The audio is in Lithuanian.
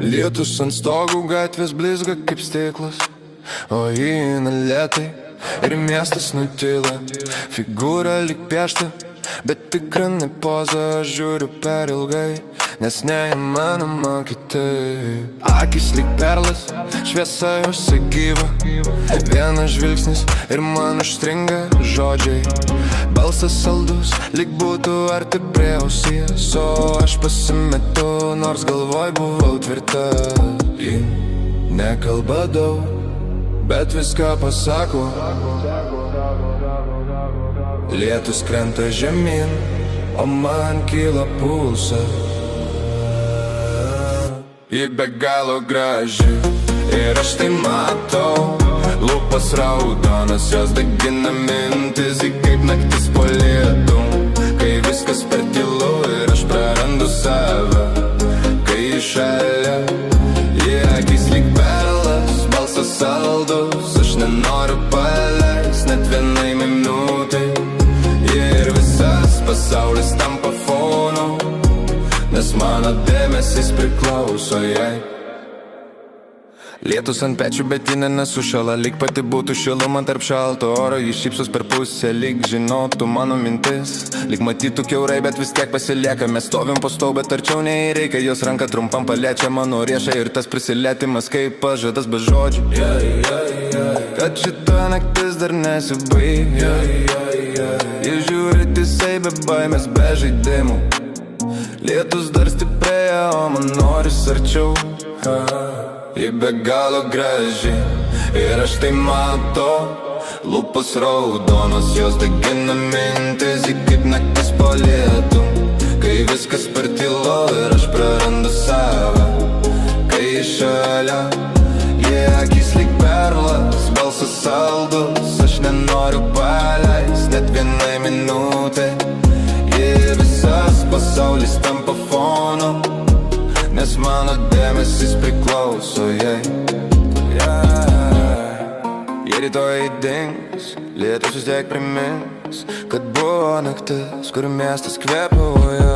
Lietus ant stogų, gatvės blizga kaip stiklas, o įeina lėtai ir miestas nutyla. Figūra lyg piešta, bet tikra ne poza, aš žiūriu per ilgai, nes neįmanoma kitaip. Akis lyg perlas, šviesa jose gyva, vienas žvilgsnis ir man užstringa žodžiai. Balsas saldus, lyg būtų arti prie ausies, o aš pasimetu, nors galvoj buvau tvirta. Ji nekalba daug, bet viską pasako. Lietus krenta žemyn, o man kyla pulsas. Ji be galo graži ir aš tai matau. Lūpas raudonas, jos degina mintis, ji kaip naktis po lietum. Kai viskas per tylu ir aš prarandu save, kai ji šalia. Ji akis lyg perlas, balsas saldus, aš nenoriu paleist net vienai minutei. Ir visas pasaulis tampa fonu, nes mano dėmesys priklauso jai. Lietus ant pečių, bet ji nesušala, lyg pati būtų šiluma tarp šalto oro. Ji šypsos per pusę, lyg žinotų mano mintis, lyg matytų kiaurai, bet vis tiek pasilieka. Mes stovim po stau, bet arčiau nei reikia. Jos ranka trumpam paliečia mano riešą ir tas prisilietimas kaip pažadas be žodžių, kad šita naktis dar nesibaigia. Ji žiūri tisai be baimės, be žaidimų. Lietus dar stiprėja, o man noris arčiau. Ji be galo graži ir aš tai matau. Lūpos raudonos, jos degina mintis, ji kaip naktis po lietum. Kai viskas per tylu ir aš prarandu save, kai ji šalia. Ji akis lyg perlas, balsas saldus, aš nenoriu paleist net vienai minutei. Ji visas pasaulis tampa fonu, nes mano dėmesys priklauso jai. Jei rytoj dings, lietus vis tiek primins, kad buvo naktis, kur miestas kvėpauja.